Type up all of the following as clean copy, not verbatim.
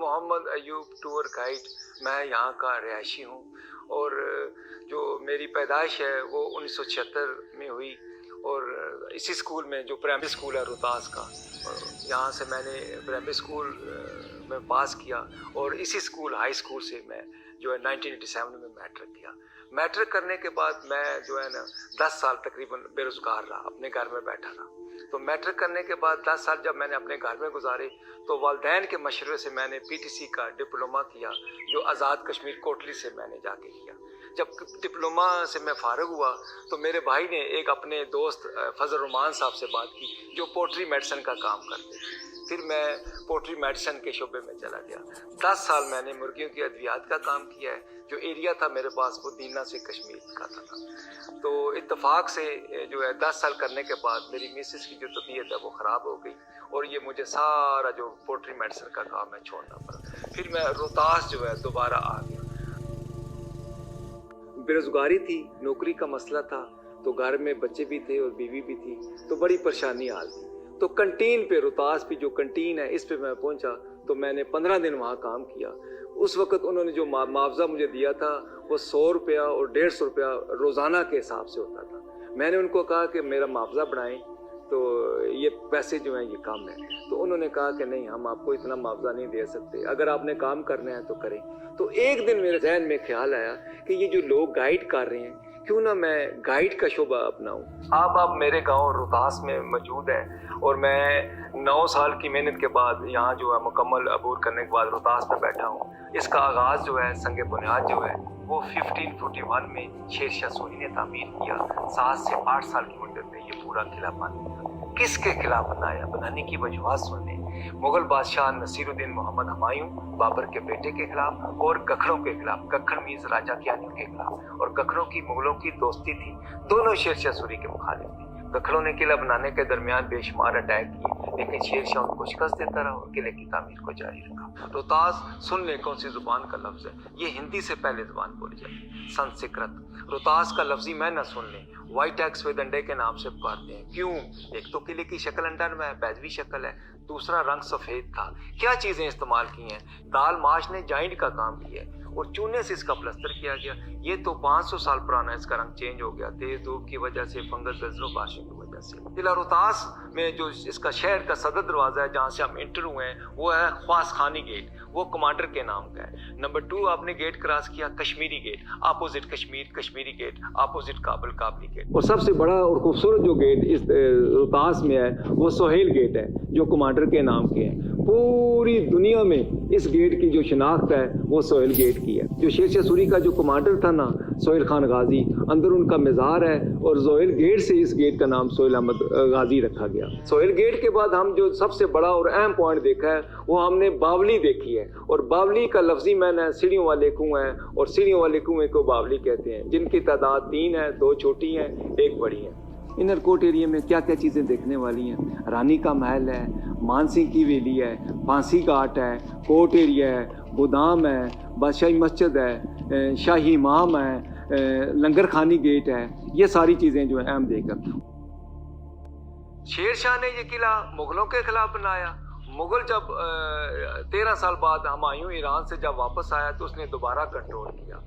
Mohammad Ayub tour guide, मैं यहाँ का रहायशी हूँ और जो मेरी पैदाइश है वो 1976 में हुई और इसी स्कूल में जो प्राइमरी स्कूल है रोहतास का, यहाँ से मैंने प्राइमरी स्कूल में पास किया और इसी स्कूल हाई स्कूल से मैं जो है 1987 में मैट्रिक किया। मैट्रिक करने के बाद मैं जो है ना 10 साल तकरीबन बेरोज़गार रहा, अपने घर में बैठा रहा। तो मैट्रिक करने के बाद 10 साल जब मैंने अपने घर में गुजारे तो वालिदैन के मशवरे से मैंने पीटीसी का डिप्लोमा किया जो आज़ाद कश्मीर कोटली से मैंने जाके किया। जब डिप्लोमा से मैं फ़ारिग हुआ तो मेरे भाई ने एक अपने दोस्त फजल रहमान साहब से बात की जो पोल्ट्री मेडिसिन का काम करते थे। फिर मैं पोल्ट्री मेडिसिन के शोबे में चला गया। 10 साल मैंने मुर्गियों की अद्वियात का काम किया है। जो एरिया था मेरे पास वो दीना से कश्मीर का था। तो इत्तेफाक से जो है 10 साल करने के बाद मेरी मिसेस की जो तबीयत है वो ख़राब हो गई और ये मुझे सारा जो पोल्ट्री मेडिसिन का काम है छोड़ना पड़ा। फिर मैं रोहतास जो है दोबारा आ गया। बेरोज़गारी थी, नौकरी का मसला था, तो घर में बच्चे भी थे और बीवी भी थी, तो बड़ी परेशानी हाल थी। तो कंटीन पे रोहतास की जो कंटीन है इस पे मैं पहुंचा तो मैंने 15 दिन वहाँ काम किया। उस वक़्त उन्होंने जो मुआवजा मुझे दिया था वो 100 रुपया और 150 रुपया रोज़ाना के हिसाब से होता था। मैंने उनको कहा कि मेरा मुआवजा बढ़ाएं, तो ये पैसे जो हैं ये कम है। तो उन्होंने कहा कि नहीं, हम आपको इतना मुआवजा नहीं दे सकते, अगर आपने काम करना है तो करें। तो एक दिन मेरे जहन में ख्याल आया कि ये जो लोग गाइड कर रहे हैं क्यों ना मैं गाइड का शोबा अपनाऊं। आप मेरे गांव रोहतास में मौजूद हैं और मैं 9 साल की मेहनत के बाद यहाँ जो है मुकम्मल अबूर करने के बाद रोहतास में बैठा हूँ। इसका आगाज़ जो है संग बुनियाद जो है वो 1541 में शेर शाह सूरी ने तामीर किया। 7 से 8 साल की मुद्दत में ये पूरा किला बन गया। किसके खिलाफ बनाया, बनाने की वजूहत सुने। मुगल बादशाह नसीरुद्दीन मोहम्मद हुमायूं बाबर के बेटे के खिलाफ और गखड़ों के खिलाफ, गखड़ मीज राजा कियानियों के खिलाफ, और गखड़ों की मुगलों की दोस्ती थी, दोनों शेर शाह सूरी के मुखालिफ थे। गखड़ों ने किला बनाने के दरमियान बेशुमार अटैक किए लेकिन शेर शाह उनको शिकस्त देता रहा और किले की तामीर को जारी रखा। रोहतास सुन ले कौन सी जुबान का लफ्ज़ है, ये हिंदी से पहले जुबान बोली जाती, संस्कृत। रोहतास का लफ्जी मैं न सुन ले, वाइट एक्स विद अंडे के नाम से पुकारते हैं। क्यों? एक तो किले की शक्ल अंडा में है, बैजवी शक्ल है, दूसरा रंग सफ़ेद था। क्या चीज़ें इस्तेमाल की हैं? दाल माश ने जाइंट का काम किया है और चूने से इसका प्लस्तर किया गया। ये तो 500 साल पुराना, इसका रंग चेंज हो गया तेज धूप की वजह से, फंगस जल्जलों बारिशों की वजह से। किला रोहतास में जो इसका शहर का सदर दरवाज़ा है जहाँ से हम इंटर हुए हैं वो है ख्वास खानी गेट, वो कमांडर के नाम का है। नंबर 2 आपने गेट क्रॉस किया Kashmiri gate, opposite Kashmir, Kashmiri gate, opposite Kabul, Kabuli gate. और सबसे बड़ा और खूबसूरत जो गेट इस रोहतास में है वो सोहेल गेट है जो कमांडर के नाम के हैं। पूरी दुनिया में इस गेट की जो शिनाख्त है वो सोहेल गेट की है। जो शेर शाह सूरी का जो कमांडर था ना सोहेल खान गाजी, अंदर उनका मज़ार है और सोहेल गेट से इस गेट का नाम सोहेल अहमद गाजी रखा गया। सोहेल गेट के बाद हम जो सबसे बड़ा और अहम पॉइंट देखा है वो हमने बावली देखी है। और बावली का लफ्जी मैंने सीढ़ियों वाले कुएं है और सीढ़ियों वाले कुएं को बावली कहते हैं, जिनकी तादाद 3 है, 2 छोटी हैं, 1 बड़ी है। इनर कोट एरिया में क्या क्या चीज़ें देखने वाली हैं? रानी का महल है, मानसिंह की वेली है, फांसी घाट है, कोट एरिया है, गोदाम है, बादशाही मस्जिद है, शाही इमाम है, लंगर खानी गेट है। ये सारी चीज़ें जो है अहम देखकर शेर शाह ने ये किला मुगलों के खिलाफ बनाया। मुगल जब 13 साल बाद हुमायूं ईरान से जब वापस आया तो उसने दोबारा कंट्रोल किया।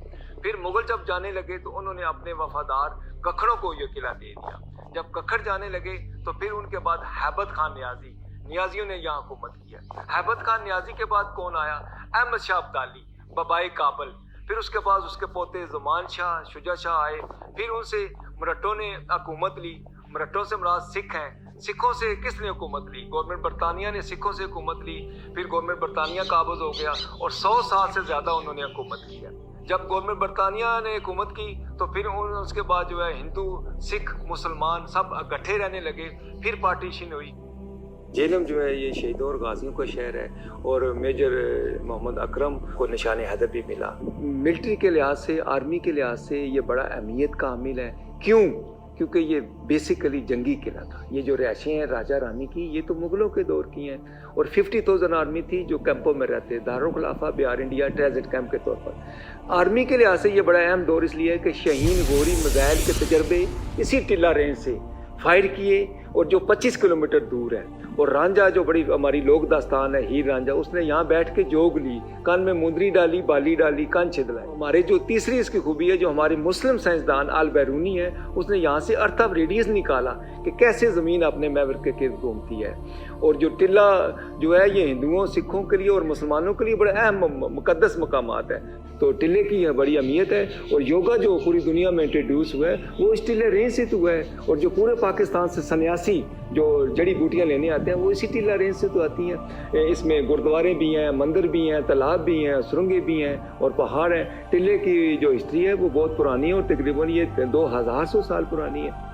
फिर मुगल जब जाने लगे तो उन्होंने अपने वफादार गखड़ों को ये किला दे दिया। जब गखड़ जाने लगे तो फिर उनके बाद हैबत खान नियाजियों ने यहाँ हुकूमत किया। हैबत खान नियाजी के बाद कौन आया? अहमद शाह अब्दाली, बबाए काबल। फिर उसके बाद उसके पोते ज़ुमान शाह, शुजा शाह आए। फिर उनसे मरट्टों ने हुकूमत ली। मरट्टों से मुराद सिख हैं। सिखों से किसने हुकूमत ली? गवर्नमेंट बरतानिया ने सिखों से हुकूमत ली। फिर गवर्नमेंट बरतानिया काबज़ हो गया और 100 साल से ज़्यादा उन्होंने हुकूमत किया। जब गवर्नमेंट बरतानिया ने हुकूमत की तो फिर उसके बाद जो है हिंदू, सिख, मुसलमान सब इकट्ठे रहने लगे। फिर पार्टीशन हुई। जेलम जो है ये शहीदों और गाजियों का शहर है और मेजर मोहम्मद अकरम को निशान हैदर भी मिला। मिलिट्री के लिहाज से, आर्मी के लिहाज से ये बड़ा अहमियत का हामिल है। क्यों? क्योंकि ये बेसिकली जंगी किला था। ये जो रिहायशें हैं राजा रानी की ये तो मुगलों के दौर की हैं और 50,000 आर्मी थी जो कैंपों में रहते, दारुल खिलाफा, बिहार इंडिया, ट्रांजिट कैंप के तौर पर। आर्मी के लिहाज से ये बड़ा अहम दौर इसलिए है कि शहीन, गोरी, मिसाइल के तजर्बे इसी टिल्ला रेंज से फायर किए اور جو 25 کلومیٹر دور ہے. اور رانجھا جو بڑی ہماری لوک داستان ہے ہیر رانجھا، اس نے یہاں بیٹھ کے جوگ لی، کان میں مندری ڈالی، بالی ڈالی، کان چھدلائے. ہمارے جو تیسری اس کی خوبی ہے، جو ہمارے مسلم سائنسدان البیرونی ہے، اس نے یہاں سے ارتھ آف ریڈیس نکالا کہ کیسے زمین اپنے محور کے گرد گھومتی ہے. اور جو ٹلہ جو ہے یہ ہندوؤں، سکھوں کے لیے اور مسلمانوں کے لیے بڑے اہم مقدس مقامات ہیں. تو ٹلے کی یہ بڑی اہمیت ہے. اور یوگا جو پوری دنیا میں انٹروڈیوس ہوا ہے وہ اس ٹلے رینج سے تو ہوا ہے. اور جو پورے پاکستان سے سنیاسی جو جڑی بوٹیاں لینے آتے ہیں وہ اسی ٹیلا رینج سے تو آتی ہیں. اس میں گردوارے بھی ہیں، مندر بھی ہیں، تالاب بھی ہیں، سرنگیں بھی ہیں اور پہاڑ ہیں. ٹلے کی جو ہسٹری ہے وہ بہت پرانی ہے اور تقریباً یہ 2100 سال پرانی ہے.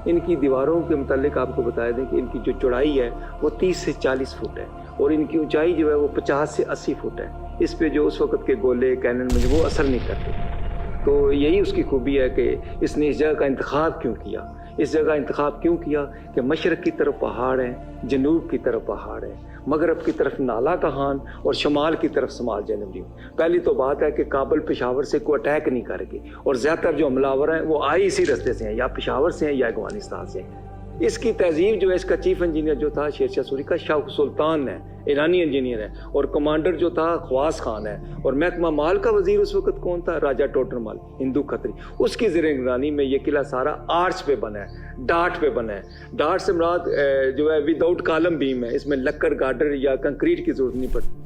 ان کی دیواروں کے متعلق آپ کو بتا دیں کہ ان کی جو چوڑائی ہے وہ 30 سے 40 فٹ ہے اور ان کی اونچائی جو ہے وہ 50 سے 80 فٹ ہے. اس پہ جو اس وقت کے گولے کینن میں وہ اثر نہیں کرتے. تو یہی اس کی خوبی ہے کہ اس نے اس جگہ کا انتخاب کیوں کیا. اس جگہ انتخاب کیوں کیا کہ مشرق کی طرف پہاڑ ہیں، جنوب کی طرف پہاڑ ہیں، مغرب کی طرف نالا کہان اور شمال کی طرف سمال جنوبی. پہلی تو بات ہے کہ کابل پشاور سے کوئی اٹیک نہیں کرے گی اور زیادہ تر جو حملہ ہیں وہ آئی اسی رستے سے ہیں، یا پشاور سے ہیں یا افغانستان سے ہیں. اس کی تہذیب جو ہے، اس کا چیف انجینئر جو تھا شیر شاہ سوری کا شاہ سلطان ہے، ایرانی انجینئر ہے. اور کمانڈر جو تھا خواص خان ہے. اور محکمہ مال کا وزیر اس وقت کون تھا؟ راجہ ٹوٹر مال، ہندو کھتری. اس کی زیر نگرانی میں یہ قلعہ سارا آرچ پہ بنا ہے، ڈاٹ پہ بنا ہے. ڈاٹ سے مراد جو ہے ود آؤٹ کالم بیم ہے، اس میں لکڑ گارڈر یا کنکریٹ کی ضرورت نہیں پڑتی.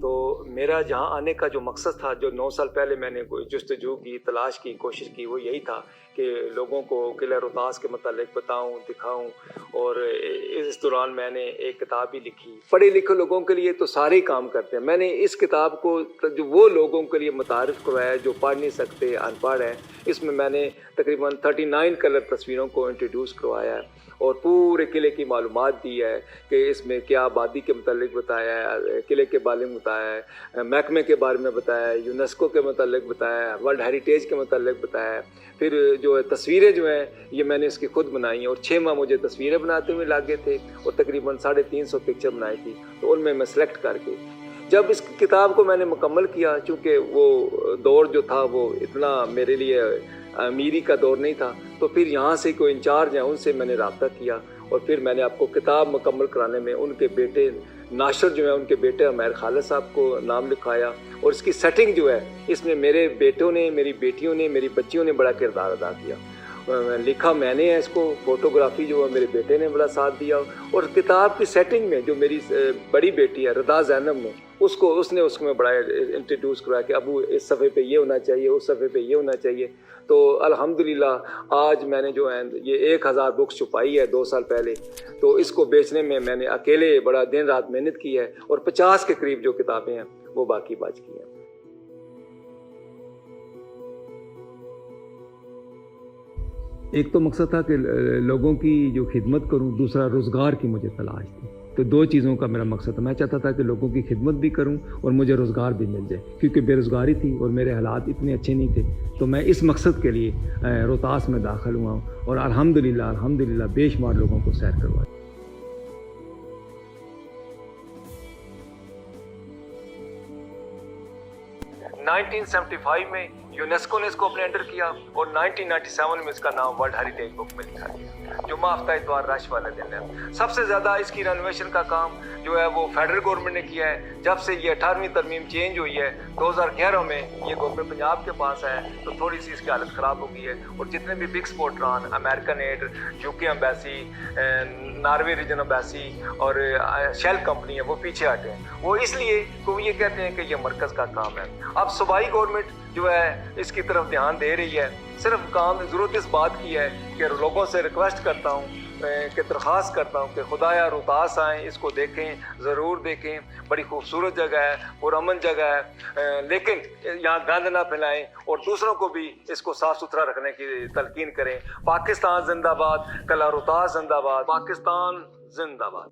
تو میرا جہاں آنے کا جو مقصد تھا، جو 9 سال پہلے میں نے کوئی جستجو کی، تلاش کی، کوشش کی، وہ یہی تھا کہ لوگوں کو قلعہ روہتاس کے متعلق بتاؤں، دکھاؤں. اور اس دوران میں نے ایک کتاب بھی لکھی. پڑھے لکھے لوگوں کے لیے تو سارے کام کرتے ہیں. میں نے اس کتاب کو جو وہ لوگوں کے لیے متعارف کروایا ہے جو پڑھ نہیں سکتے، ان پڑھ ہیں. اس میں نے تقریباً 39 کلر تصویروں کو انٹروڈیوس کروایا ہے اور پورے قلعے کی معلومات دی ہے کہ اس میں کیا آبادی کے متعلق بتایا ہے، قلعے کے بارے میں بتایا ہے، محکمے کے بارے میں بتایا ہے، یونیسکو کے متعلق بتایا ہے، ورلڈ ہیریٹیج کے متعلق بتایا ہے. پھر جو ہے تصویریں جو ہیں یہ میں نے اس کی خود بنائی ہیں اور 6 ماہ مجھے تصویریں بناتے ہوئے لگے تھے اور تقریباً 350 پکچر بنائی تھی. تو ان میں سلیکٹ کر کے جب اس کتاب کو میں نے مکمل کیا، چونکہ وہ دور جو تھا وہ اتنا میرے لیے امیری کا دور نہیں تھا، تو پھر یہاں سے کوئی انچارج ہیں ان سے میں نے رابطہ کیا اور پھر میں نے آپ کو کتاب مکمل کرانے میں ان کے بیٹے ناشر جو ہیں، ان کے بیٹے عمیر خالد صاحب کو نام لکھایا. اور اس کی سیٹنگ جو ہے اس میں میرے بیٹوں نے، میری بیٹیوں نے، میری بچیوں نے بڑا کردار ادا کیا. لکھا میں نے ہے اس کو، فوٹوگرافی جو ہے میرے بیٹے نے بڑا ساتھ دیا. اور کتاب کی سیٹنگ میں جو میری بڑی بیٹی ہے رضا زینب نے اس نے اس میں بڑا انٹروڈیوس کرایا کہ ابو اس صفحے پہ یہ ہونا چاہیے، اس صفحے پہ یہ ہونا چاہیے. تو الحمدللہ آج میں نے جو ہے یہ 1000 بکس چھپائی ہے 2 سال پہلے. تو اس کو بیچنے میں نے اکیلے بڑا دن رات محنت کی ہے اور 50 کے قریب جو کتابیں ہیں وہ باقی بچ گئی ہیں. ایک تو مقصد تھا کہ لوگوں کی جو خدمت کروں، دوسرا روزگار کی مجھے تلاش تھی. تو 2 چیزوں کا میرا مقصد تھا. میں چاہتا تھا کہ لوگوں کی خدمت بھی کروں اور مجھے روزگار بھی مل جائے، کیونکہ بے روزگاری تھی اور میرے حالات اتنے اچھے نہیں تھے. تو میں اس مقصد کے لیے روہتاس میں داخل ہوا ہوں اور الحمدللہ بے شمار لوگوں کو سیر کروایا. 1975 میں یونیسکو نے اس کو اپنے انڈر کیا اور 1997 میں اس کا نام ورلڈ ہیریٹیج بک میں لکھا گیا. جمعہ ہفتہ اتوار رش والا دن ہے. سب سے زیادہ اس کی رینوویشن کا کام جو ہے وہ فیڈرل گورنمنٹ نے کیا ہے. جب سے یہ 18ویں ترمیم چینج ہوئی ہے 2011 میں، یہ گورنمنٹ پنجاب کے پاس ہے تو تھوڑی سی اس کی حالت خراب ہو گئی ہے. اور جتنے بھی بگ سپورٹران، American aid, UK embassy, Norwegian embassy اور شیل کمپنی ہے، وہ پیچھے ہٹے ہیں. وہ اس لیے کہ یہ کہتے ہیں کہ یہ مرکز کا کام ہے. اب صوبائی گورنمنٹ جو ہے اس کی طرف دھیان دے رہی ہے. صرف کام ضرورت اس بات کی ہے کہ لوگوں سے ریکویسٹ کرتا ہوں کہ درخواست کرتا ہوں کہ خدایا روہتاس آئیں، اس کو دیکھیں، ضرور دیکھیں. بڑی خوبصورت جگہ ہے، پرامن جگہ ہے، لیکن یہاں گند نہ پھیلائیں اور دوسروں کو بھی اس کو صاف ستھرا رکھنے کی تلقین کریں. پاکستان زندہ باد، قلعہ روہتاس زندہ باد، پاکستان زندہ باد.